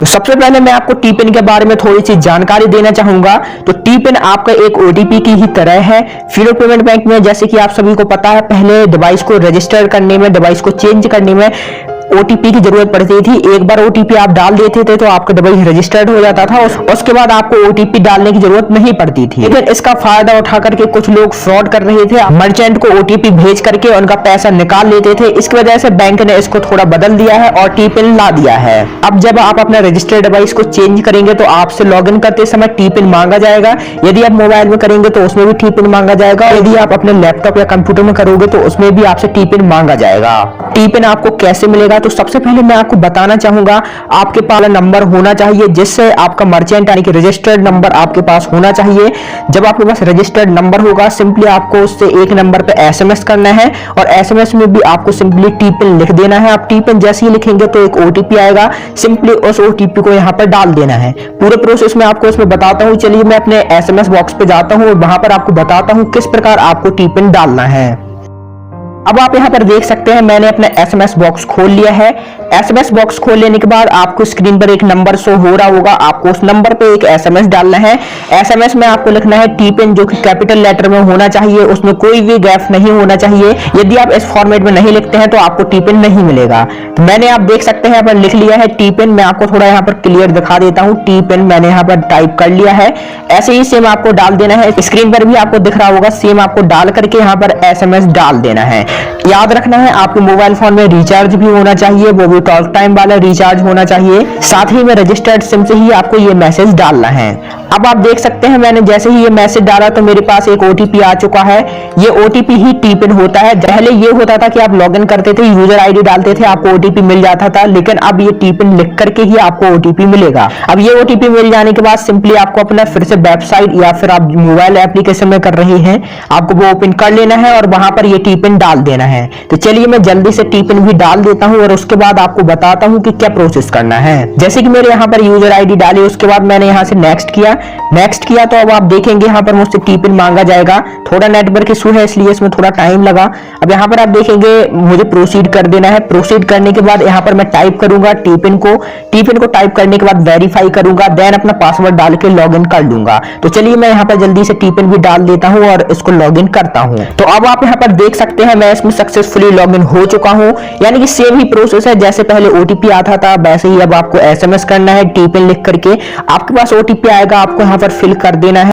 तो सबसे पहले मैं आपको टी पिन के बारे में थोड़ी सी जानकारी देना चाहूंगा। तो टी पिन आपका एक ओटीपी की ही तरह है। फिनो पेमेंट बैंक में जैसे कि आप सभी को पता है, पहले डिवाइस को रजिस्टर करने में, डिवाइस को चेंज करने में ओटीपी की जरूरत पड़ती थी। एक बार ओटीपी आप डाल देते थे तो आपका डिवाइस रजिस्टर्ड हो जाता था। उसके बाद आपको ओटीपी डालने की जरूरत नहीं पड़ती थी। लेकिन इसका फायदा उठा करके कुछ लोग फ्रॉड कर रहे थे, मर्चेंट को ओटीपी भेज करके उनका पैसा निकाल लेते थे। इसकी वजह से बैंक ने इसको थोड़ा बदल दिया है और टी पिन ला दिया है। अब जब आप अपना रजिस्टर्ड डिवाइस को चेंज करेंगे तो आपसे लॉग इन करते समय टी पिन मांगा जाएगा। यदि आप मोबाइल में करेंगे तो उसमें भी टी पिन मांगा जाएगा। यदि आप अपने लैपटॉप या कंप्यूटर में करोगे तो उसमें भी आपसे टी पिन मांगा जाएगा। टी पिन आपको कैसे मिलेगा? तो सबसे पहले मैं आपको बताना चाहूंगा, आपके पास नंबर होना चाहिए जिससे आपका मर्चेंट यानी कि रजिस्टर्ड नंबर आपके पास होना चाहिए। जब आपके पास रजिस्टर्ड नंबर होगा, सिंपली आपको उससे एक नंबर पे एसएमएस करना है और एसएमएस में भी आपको सिंपली टी पिन लिख देना है। आप टी पिन जैसे ही लिखेंगे तो एक ओटीपी आएगा, सिंपली उस ओटीपी को यहाँ पर डाल देना है। पूरे प्रोसेस में आपको इसमें बताता हूँ। चलिए मैं अपने एसएमएस बॉक्स पे जाता हूँ और वहां पर आपको बताता हूँ किस प्रकार आपको टी पिन डालना है। अब आप यहां पर देख सकते हैं मैंने अपना एसएमएस बॉक्स खोल लिया है। एसएमएस बॉक्स खोल लेने के बाद आपको स्क्रीन पर एक नंबर शो हो रहा होगा, आपको उस नंबर पे एक एसएमएस डालना है। एसएमएस में आपको लिखना है टी पिन, जो कि कैपिटल लेटर में होना चाहिए, उसमें कोई भी गैप नहीं होना चाहिए। यदि आप इस फॉर्मेट में नहीं लिखते हैं तो आपको टी पिन नहीं मिलेगा। तो मैंने आप देख सकते हैं यहाँ पर लिख लिया है टी पिन। मैं आपको थोड़ा यहाँ पर क्लियर दिखा देता हूँ। टी पिन मैंने यहाँ पर टाइप कर लिया है। ऐसे ही सेम आपको डाल देना है। स्क्रीन पर भी आपको दिख रहा होगा, सेम आपको डाल करके यहाँ पर एसएमएस डाल देना है। याद रखना है आपके मोबाइल फोन में रिचार्ज भी होना चाहिए, वो भी टॉक टाइम वाला रिचार्ज होना चाहिए। साथ ही में रजिस्टर्ड सिम से ही आपको ये मैसेज डालना है। अब आप देख सकते हैं मैंने जैसे ही ये मैसेज डाला तो मेरे पास एक ओटीपी आ चुका है। ये ओटीपी ही टी पिन होता है। पहले ये होता था कि आप लॉगिन करते थे, यूजर आईडी डालते थे, आपको ओटीपी मिल जाता था, लेकिन अब ये टी पिन लिख करके ही आपको ओटीपी मिलेगा। अब ये ओटीपी मिल जाने के बाद सिंपली आपको अपना फिर से वेबसाइट या फिर आप मोबाइल एप्लीकेशन में कर रहे हैं, आपको वो ओपन कर लेना है और वहां पर ये टी पिन डाल देना है। तो चलिए मैं जल्दी से टी पिन भी डाल देता हूं और उसके बाद आपको बताता हूं कि क्या प्रोसेस करना है। जैसे कि मेरे यहाँ पर यूजर आईडी डाली, उसके बाद मैंने यहाँ से नेक्स्ट किया तो अब आप देखेंगे यहाँ पर मुझसे टी पिन मांगा जाएगा। थोड़ा नेटवर्क इशू है इसलिए इसमें थोड़ा टाइम लगा। अब यहाँ पर आप देखेंगे मुझे प्रोसीड कर देना है। प्रोसीड करने के बाद यहाँ पर मैं टाइप करूंगा टी पिन को टाइप करने के बाद वेरीफाई करूंगा, देन अपना पासवर्ड डाल के लॉग इन कर दूंगा। तो चलिए मैं यहाँ पर जल्दी से टी पिन भी डाल देता हूँ और इसको लॉग इन करता हूँ। तो अब आप यहाँ पर देख सकते हैं मैं इसमें सक्सेसफुली लॉग इन हो चुका हूँ। यानी कि सेम ही प्रोसेस है, जैसे पहले ओटीपी आता था वैसे ही अब आपको एसएमएस करना है। टी पिन लिख करके आपके पास ओटीपी आएगा, आपको यहाँ पर फिल कर देना है।